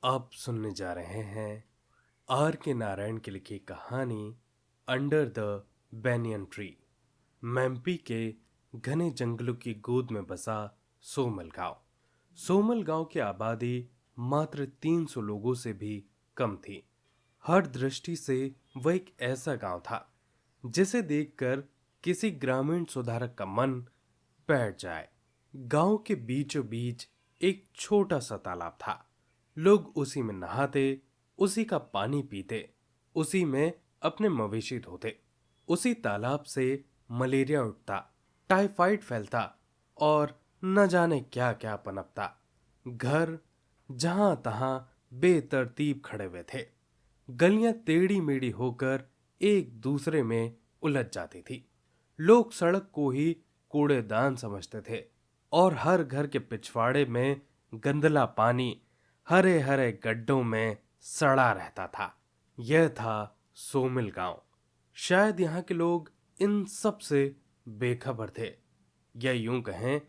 आप सुनने जा रहे हैं आर के नारायण की लिखी कहानी अंडर द बैनियन ट्री। मैम्पी के घने जंगलों की गोद में बसा सोमल गांव। सोमल गांव की आबादी मात्र 300 लोगों से भी कम थी। हर दृष्टि से वह एक ऐसा गांव था जिसे देखकर किसी ग्रामीण सुधारक का मन बैठ जाए। गांव के बीचों बीच एक छोटा सा तालाब था। लोग उसी में नहाते, उसी का पानी पीते, उसी में अपने मवेशी धोते। उसी तालाब से मलेरिया उठता, टाइफाइड फैलता और न जाने क्या क्या पनपता। घर जहां तहां बेतरतीब खड़े हुए थे। गलियां टेढ़ी मेढ़ी होकर एक दूसरे में उलझ जाती थी। लोग सड़क को ही कूड़ेदान समझते थे और हर घर के पिछवाड़े में गंदला पानी हरे हरे गड्ढों में सड़ा रहता था। यह था सोमिल गांव। शायद यहाँ के लोग इन सब से बेखबर थे, या यूं कहें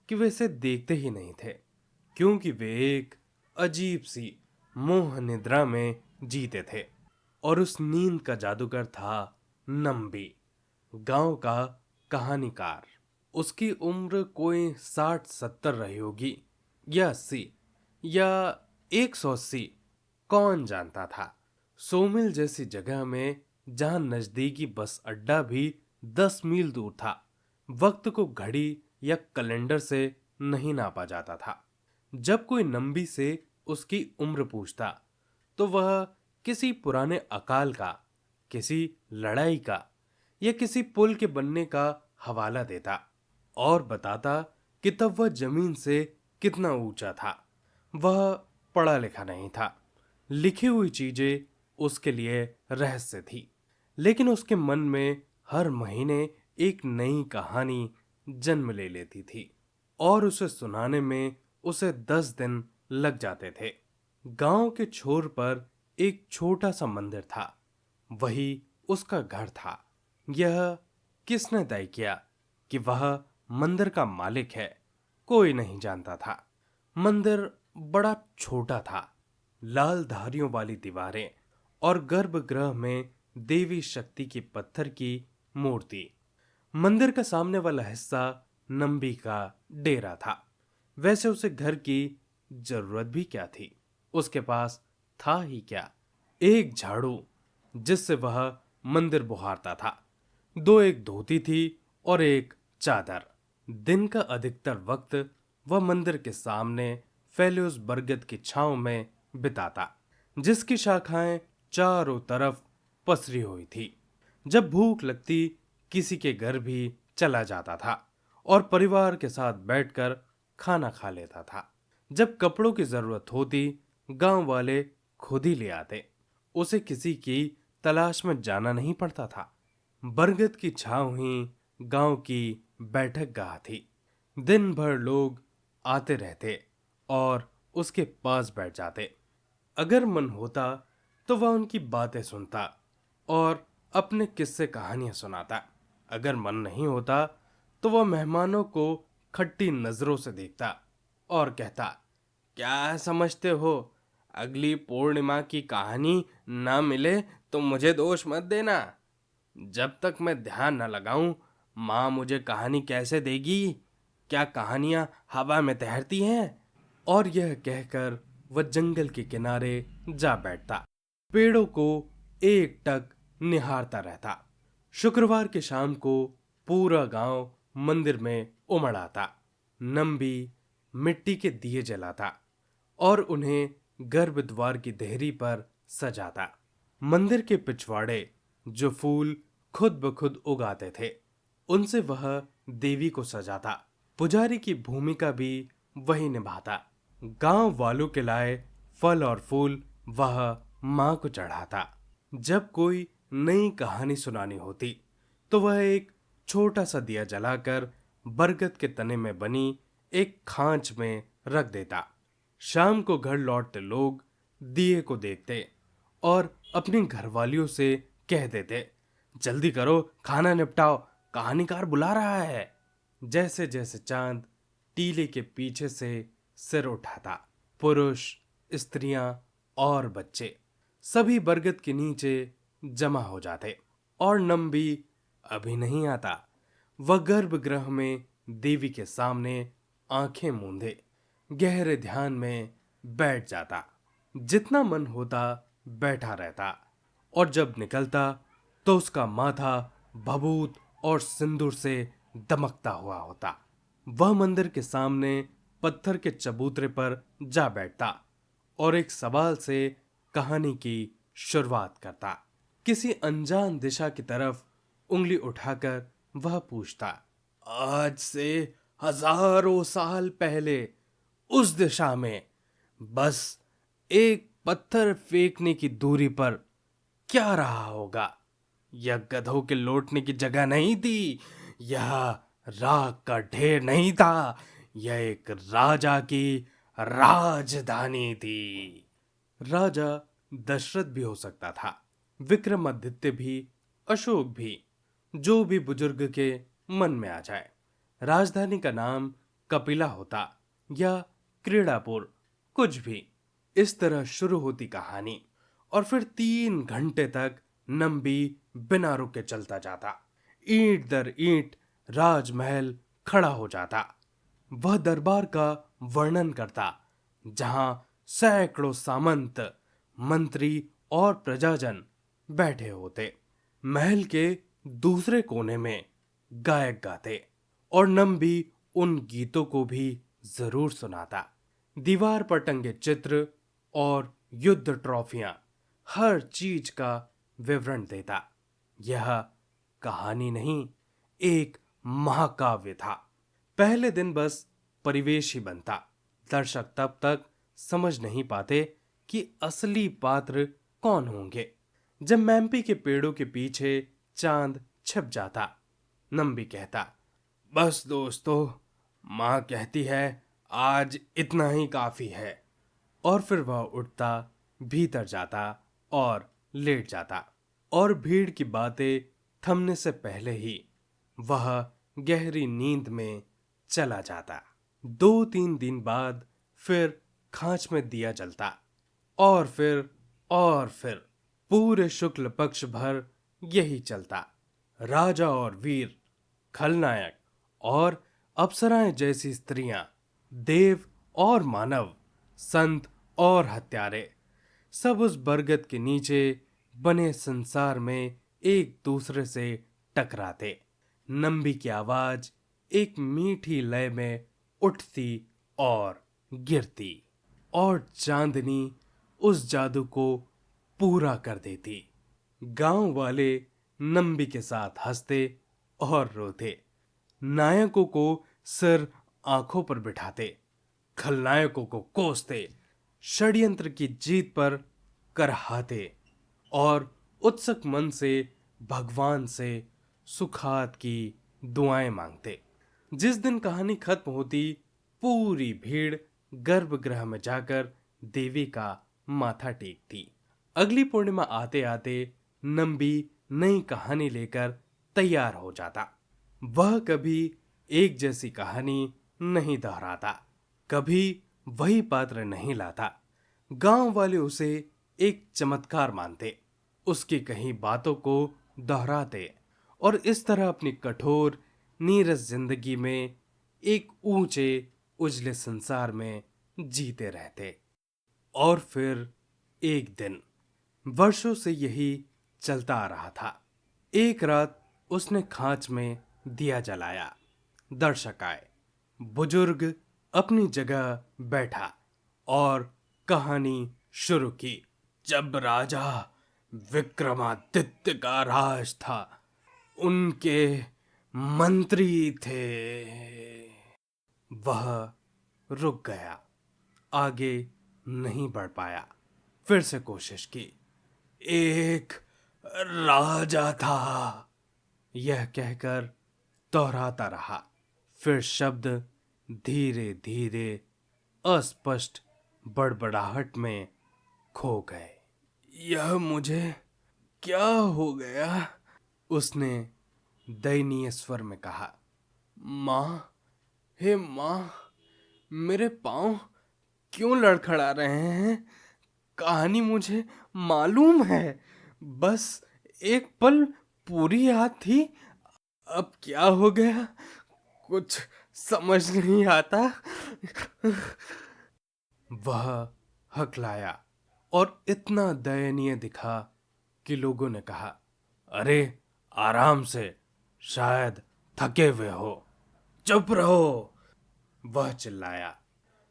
कि वे इसे देखते ही नहीं थे, क्योंकि वे एक अजीब सी मोह निद्रा में जीते थे। और उस नींद का जादूगर था नंबी, गांव का कहानीकार। उसकी उम्र कोई 60-70 रही होगी, या 80, या 180, कौन जानता था। सोमिल जैसी जगह में जहां नजदीकी बस अड्डा भी 10 मील दूर था, वक्त को घड़ी या कैलेंडर से नहीं नापा जाता था। जब कोई नंबी से उसकी उम्र पूछता तो वह किसी पुराने अकाल का, किसी लड़ाई का या किसी पुल के बनने का हवाला देता और बताता कि तब वह जमीन से कितना ऊंचा था। वह पढ़ा लिखा नहीं था। लिखी हुई चीजें उसके लिए रहस्य थी। लेकिन उसके मन में हर महीने एक नई कहानी जन्म ले लेती थी और उसे सुनाने में उसे 10 दिन लग जाते थे। गांव के छोर पर एक छोटा सा मंदिर था। वही उसका घर था। यह किसने तय किया कि वह मंदिर का मालिक है, कोई नहीं जानता था। मंदिर बड़ा छोटा था। लाल धारियों वाली दीवारें और गर्भगृह में देवी शक्ति की पत्थर की मूर्ति। मंदिर का सामने वाला हिस्सा नंबी का डेरा था। वैसे उसे घर की जरूरत भी क्या थी। उसके पास था ही क्या, एक झाड़ू जिससे वह मंदिर बुहारता था, दो एक धोती थी और एक चादर। दिन का अधिकतर वक्त वह मंदिर के सामने फैले उस बरगद की छांव में बिताता, जिसकी शाखाएं चारों तरफ पसरी हुई थी। जब भूख लगती किसी के घर भी चला जाता था और परिवार के साथ बैठकर खाना खा लेता था। जब कपड़ों की जरूरत होती गांव वाले खुद ही ले आते। उसे किसी की तलाश में जाना नहीं पड़ता था। बरगद की छांव ही गांव की बैठक गाह थी। दिन भर लोग आते रहते और उसके पास बैठ जाते। अगर मन होता तो वह उनकी बातें सुनता और अपने किस्से कहानियां सुनाता। अगर मन नहीं होता तो वह मेहमानों को खट्टी नजरों से देखता और कहता, क्या समझते हो, अगली पूर्णिमा की कहानी ना मिले तो मुझे दोष मत देना। जब तक मैं ध्यान न लगाऊं, माँ मुझे कहानी कैसे देगी? क्या कहानियां हवा में तैरती हैं? और यह कहकर वह जंगल के किनारे जा बैठता, पेड़ों को एकटक निहारता रहता। शुक्रवार की शाम को पूरा गांव मंदिर में उमड़ आता। नंबी मिट्टी के दिए जलाता और उन्हें गर्भद्वार की देहरी पर सजाता। मंदिर के पिछवाड़े जो फूल खुद ब खुद उगाते थे, उनसे वह देवी को सजाता। पुजारी की भूमिका भी वही निभाता। गांव वालों के लाए फल और फूल वह मां को चढ़ाता। जब कोई नई कहानी सुनानी होती तो वह एक छोटा सा दिया जलाकर बरगद के तने में बनी एक खांच में रख देता। शाम को घर लौटते लोग दिए को देखते और अपनी घरवालियों से कह देते, जल्दी करो, खाना निपटाओ, कहानीकार बुला रहा है। जैसे जैसे चांद टीले के पीछे से सिर उठाता, पुरुष, स्त्रियां और बच्चे सभी बरगद के नीचे जमा हो जाते और नंबी अभी नहीं आता। वह गर्भगृह में देवी के सामने आंखें मूंदे गहरे ध्यान में बैठ जाता। जितना मन होता बैठा रहता और जब निकलता तो उसका माथा भभूत और सिंदूर से दमकता हुआ होता। वह मंदिर के सामने पत्थर के चबूतरे पर जा बैठता और एक सवाल से कहानी की शुरुआत करता। किसी अनजान दिशा की तरफ उंगली उठाकर वह पूछता, आज से हजारों साल पहले उस दिशा में बस एक पत्थर फेंकने की दूरी पर क्या रहा होगा? यह गधों के लौटने की जगह नहीं थी, यह राख का ढेर नहीं था, यह एक राजा की राजधानी थी। राजा दशरथ भी हो सकता था, विक्रमादित्य भी, अशोक भी, जो भी बुजुर्ग के मन में आ जाए। राजधानी का नाम कपिला होता या क्रीड़ापुर, कुछ भी। इस तरह शुरू होती कहानी और फिर 3 घंटे तक नंबी बिना रुके चलता जाता। ईंट दर ईंट राजमहल खड़ा हो जाता। वह दरबार का वर्णन करता जहां सैकड़ों सामंत, मंत्री और प्रजाजन बैठे होते। महल के दूसरे कोने में गायक गाते और नंबी उन गीतों को भी जरूर सुनाता। दीवार पर टंगे चित्र और युद्ध ट्रॉफियां हर चीज का विवरण देता। यह कहानी नहीं, एक महाकाव्य था। पहले दिन बस परिवेश ही बनता। दर्शक तब तक समझ नहीं पाते कि असली पात्र कौन होंगे। जब मैम्पी के पेड़ों के पीछे चांद छिप जाता, नंबी कहता, बस दोस्तों, माँ कहती है आज इतना ही काफी है। और फिर वह उठता, भीतर जाता और लेट जाता और भीड़ की बातें थमने से पहले ही वह गहरी नींद में चला जाता। 2-3 दिन बाद फिर खांच में दिया जलता और फिर पूरे शुक्ल पक्ष भर यही चलता। राजा और वीर, खलनायक और अप्सराएं जैसी स्त्रियां, देव और मानव, संत और हत्यारे, सब उस बरगद के नीचे बने संसार में एक दूसरे से टकराते। नंबी की आवाज एक मीठी लय में उठती और गिरती और चांदनी उस जादू को पूरा कर देती। गांव वाले नंबी के साथ हंसते और रोते, नायकों को सिर आंखों पर बिठाते, खलनायकों को कोसते, षड्यंत्र की जीत पर करहाते और उत्सुक मन से भगवान से सुखात की दुआएं मांगते। जिस दिन कहानी खत्म होती, पूरी भीड़ गर्भगृह में जाकर देवी का माथा टेकती। अगली पूर्णिमा आते आते नंबी नई कहानी लेकर तैयार हो जाता। वह कभी एक जैसी कहानी नहीं दोहराता, कभी वही पात्र नहीं लाता। गांव वाले उसे एक चमत्कार मानते, उसकी कही बातों को दोहराते और इस तरह अपनी कठोर नीरस जिंदगी में एक ऊंचे उजले संसार में जीते रहते। और फिर एक दिन, वर्षों से यही चलता आ रहा था। एक रात उसने खांच में दिया जलाया। दर्शक आए, बुजुर्ग अपनी जगह बैठा और कहानी शुरू की। जब राजा विक्रमादित्य का राज था, उनके मंत्री थे। वह रुक गया, आगे नहीं बढ़ पाया। फिर से कोशिश की। एक राजा था, यह कहकर दोहराता रहा। फिर शब्द धीरे धीरे अस्पष्ट बड़बड़ाहट में खो गए। यह मुझे क्या हो गया? उसने दयनीय स्वर में कहा। माँ, हे माँ, मेरे पांव क्यों लड़खड़ा रहे हैं? कहानी मुझे मालूम है, बस एक पल पूरी याद थी। अब क्या हो गया, कुछ समझ नहीं आता। वह हकलाया और इतना दयनीय दिखा कि लोगों ने कहा, अरे आराम से, शायद थके हुए हो। चुप रहो, वह चिल्लाया।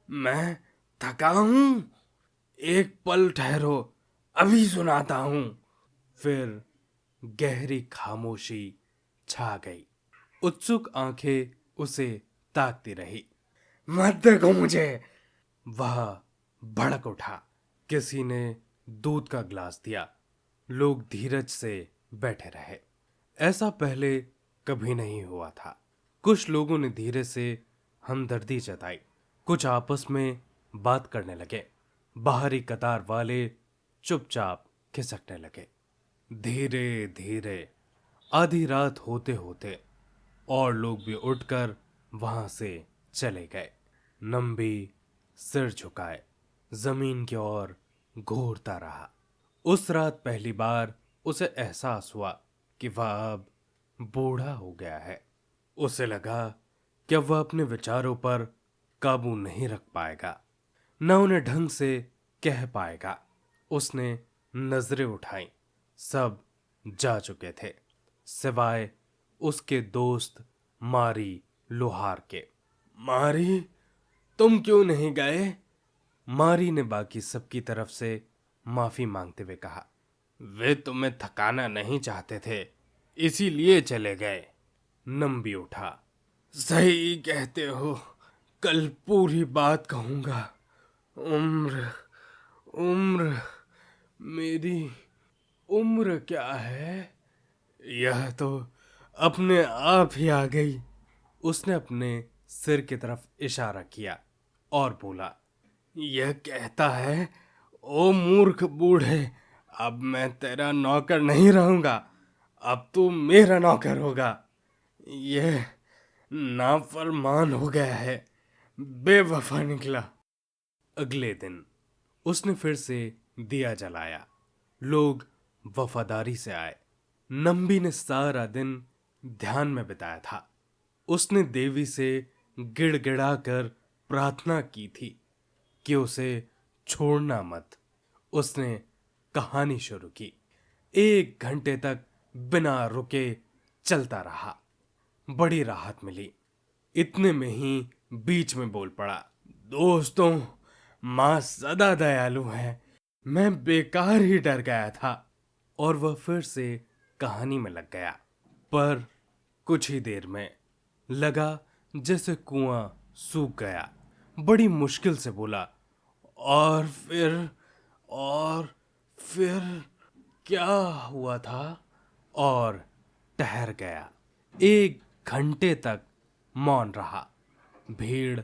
मैं थका हूं? एक पल ठहरो, अभी सुनाता हूं। फिर गहरी खामोशी छा गई। उत्सुक आंखें उसे ताकती रही। मत देखो मुझे, वह भड़क उठा। किसी ने दूध का गिलास दिया। लोग धीरज से बैठे रहे। ऐसा पहले कभी नहीं हुआ था। कुछ लोगों ने धीरे से हमदर्दी जताई, कुछ आपस में बात करने लगे। बाहरी कतार वाले चुपचाप खिसकने लगे। धीरे धीरे आधी रात होते होते और लोग भी उठकर वहां से चले गए। नंबी सिर झुकाए जमीन की ओर घूरता रहा। उस रात पहली बार उसे एहसास हुआ कि वह अब बूढ़ा हो गया है। उसे लगा कि अब वह अपने विचारों पर काबू नहीं रख पाएगा, न उन्हें ढंग से कह पाएगा। उसने नजरें उठाई, सब जा चुके थे सिवाय उसके दोस्त मारी लोहार के। मारी, तुम क्यों नहीं गए? मारी ने बाकी सबकी तरफ से माफी मांगते हुए कहा। वे तुम्हें थकाना नहीं चाहते थे, इसीलिए चले गए। नंबी उठा। सही कहते हो, कल पूरी बात कहूंगा। उम्र उम्र मेरी उम्र क्या है? यह तो अपने आप ही आ गई। उसने अपने सिर की तरफ इशारा किया और बोला, यह कहता है, ओ मूर्ख बूढ़े, अब मैं तेरा नौकर नहीं रहूंगा, अब तू मेरा नौकर होगा। यह नाफरमान हो गया है, बेवफा निकला। अगले दिन उसने फिर से दिया जलाया। लोग वफादारी से आए। नंबी ने सारा दिन ध्यान में बिताया था। उसने देवी से गिड़गिड़ा कर प्रार्थना की थी कि उसे छोड़ना मत। उसने कहानी शुरू की। 1 घंटे तक बिना रुके चलता रहा। बड़ी राहत मिली। इतने में ही बीच में बोल पड़ा, दोस्तों, मां सदा दयालु है, मैं बेकार ही डर गया था। और वह फिर से कहानी में लग गया। पर कुछ ही देर में लगा जैसे कुआं सूख गया। बड़ी मुश्किल से बोला, और फिर क्या हुआ था? और ठहर गया। 1 घंटे तक मौन रहा। भीड़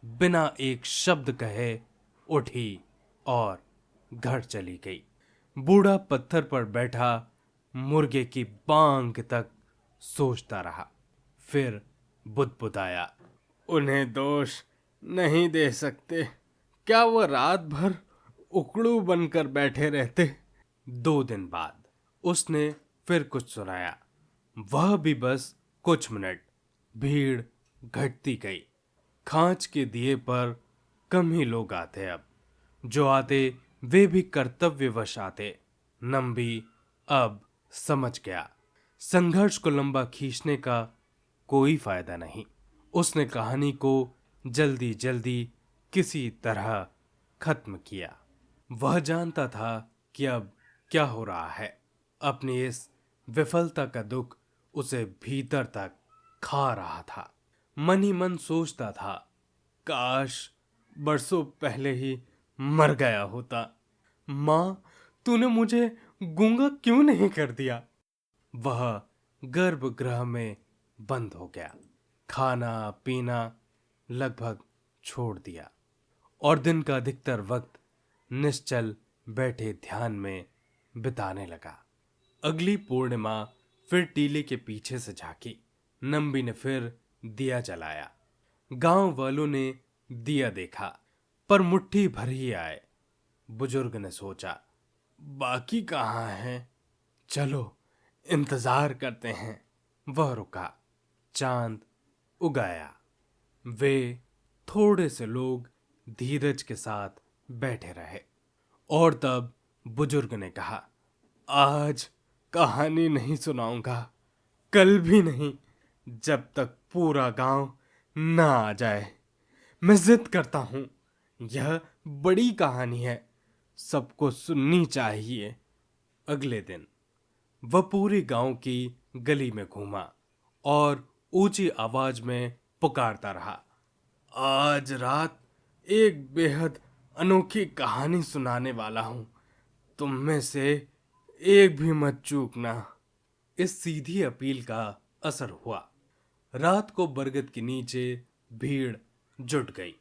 बिना एक शब्द कहे उठी और घर चली गई। बूढ़ा पत्थर पर बैठा मुर्गे की बांग तक सोचता रहा। फिर बुदबुदाया, उन्हें दोष नहीं दे सकते, क्या वो रात भर उकड़ू बनकर बैठे रहते? 2 दिन बाद उसने फिर कुछ सुनाया, वह भी बस कुछ मिनट। भीड़ घटती गई। खांच के दिए पर कम ही लोग आते अब। जो आते वे भी कर्तव्यवश आते। नंबी अब समझ गया, संघर्ष को लंबा खींचने का कोई फायदा नहीं। उसने कहानी को जल्दी जल्दी किसी तरह खत्म किया। वह जानता था कि अब क्या हो रहा है। अपनी इस विफलता का दुख उसे भीतर तक खा रहा था। मन ही मन सोचता था, काश बरसों पहले ही मर गया होता। मां, तूने मुझे गूंगा क्यों नहीं कर दिया? वह गर्भगृह में बंद हो गया। खाना पीना लगभग छोड़ दिया और दिन का अधिकतर वक्त निश्चल बैठे ध्यान में बिताने लगा। अगली पूर्णिमा फिर टीले के पीछे से झांकी। नंबी ने फिर दिया जलाया। गांव वालों ने दिया देखा, पर मुट्ठी भर ही आए। बुजुर्ग ने सोचा, बाकी कहाँ हैं? चलो इंतजार करते हैं। वह रुका। चांद उगाया। वे थोड़े से लोग धीरज के साथ बैठे रहे और तब बुजुर्ग ने कहा, आज कहानी नहीं सुनाऊंगा, कल भी नहीं, जब तक पूरा गांव ना आ जाए। मैं जिद करता हूं, यह बड़ी कहानी है, सबको सुननी चाहिए। अगले दिन वह पूरे गांव की गली में घूमा और ऊंची आवाज में पुकारता रहा, आज रात एक बेहद अनोखी कहानी सुनाने वाला हूं, तुम में से एक भी मत चूकना। इस सीधी अपील का असर हुआ। रात को बरगद के नीचे भीड़ जुट गई।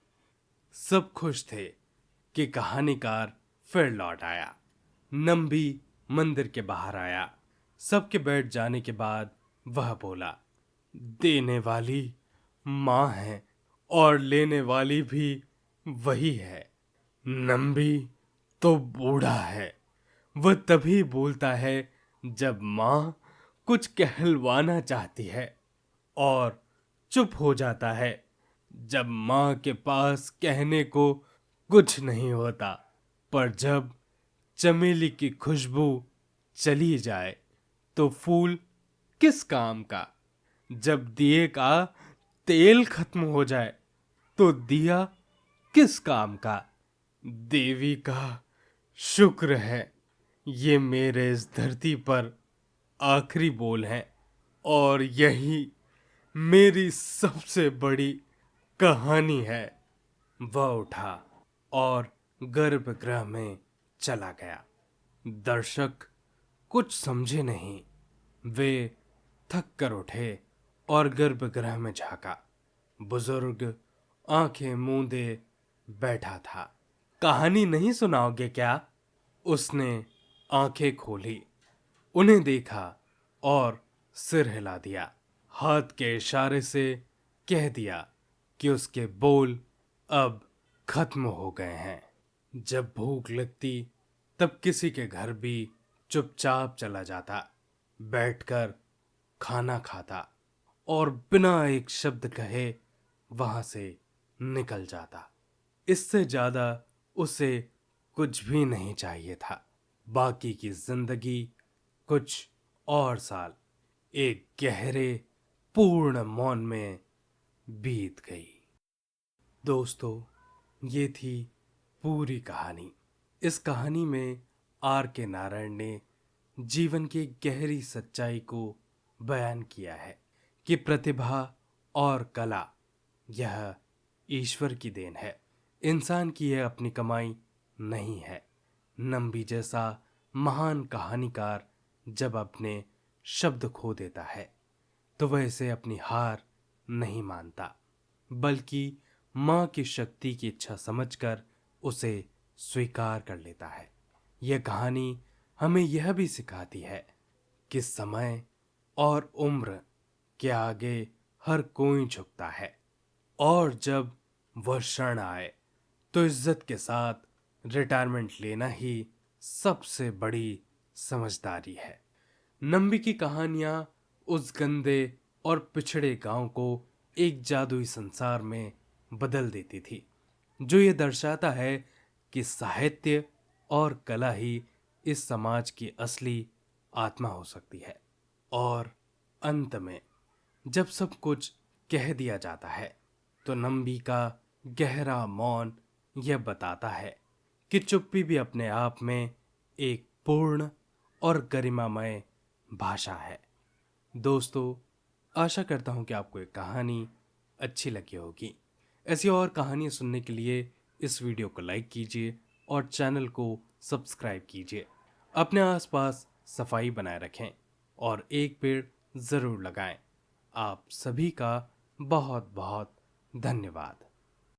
सब खुश थे कि कहानीकार फिर लौट आया। नंबी मंदिर के बाहर आया। सबके बैठ जाने के बाद वह बोला, देने वाली माँ है और लेने वाली भी वही है। नंबी तो बूढ़ा है, वह तभी बोलता है जब माँ कुछ कहलवाना चाहती है और चुप हो जाता है जब माँ के पास कहने को कुछ नहीं होता। पर जब चमेली की खुशबू चली जाए तो फूल किस काम का? जब दिए का तेल खत्म हो जाए तो दिया किस काम का? देवी का शुक्र है, ये मेरे इस धरती पर आखिरी बोल हैं और यही मेरी सबसे बड़ी कहानी है। वह उठा और गर्भगृह में चला गया। दर्शक कुछ समझे नहीं। वे थक कर उठे और गर्भगृह में झांका। बुजुर्ग आंखें मूंदे बैठा था। कहानी नहीं सुनाओगे क्या? उसने आंखें खोली, उन्हें देखा और सिर हिला दिया। हाथ के इशारे से कह दिया कि उसके बोल अब खत्म हो गए हैं। जब भूख लगती तब किसी के घर भी चुपचाप चला जाता, बैठकर खाना खाता और बिना एक शब्द कहे वहां से निकल जाता। इससे ज्यादा उसे कुछ भी नहीं चाहिए था। बाकी की जिंदगी कुछ और साल एक गहरे पूर्ण मौन में बीत गई। दोस्तों, ये थी पूरी कहानी। इस कहानी में आर के नारायण ने जीवन की गहरी सच्चाई को बयान किया है कि प्रतिभा और कला यह ईश्वर की देन है, इंसान की यह अपनी कमाई नहीं है। नंबी जैसा महान कहानीकार जब अपने शब्द खो देता है तो वह इसे अपनी हार नहीं मानता, बल्कि माँ की शक्ति की इच्छा समझकर उसे स्वीकार कर लेता है। यह कहानी हमें यह भी सिखाती है कि समय और उम्र के आगे हर कोई झुकता है और जब वह क्षण आए तो इज्जत के साथ रिटायरमेंट लेना ही सबसे बड़ी समझदारी है। नंबी की कहानियां उस गंदे और पिछड़े गांव को एक जादुई संसार में बदल देती थी, जो ये दर्शाता है कि साहित्य और कला ही इस समाज की असली आत्मा हो सकती है। और अंत में जब सब कुछ कह दिया जाता है तो नंबी का गहरा मौन यह बताता है कि चुप्पी भी अपने आप में एक पूर्ण और गरिमामय भाषा है। दोस्तों, आशा करता हूं कि आपको ये कहानी अच्छी लगी होगी। ऐसी और कहानियां सुनने के लिए इस वीडियो को लाइक कीजिए और चैनल को सब्सक्राइब कीजिए। अपने आसपास सफाई बनाए रखें और एक पेड़ ज़रूर लगाएं। आप सभी का बहुत बहुत धन्यवाद।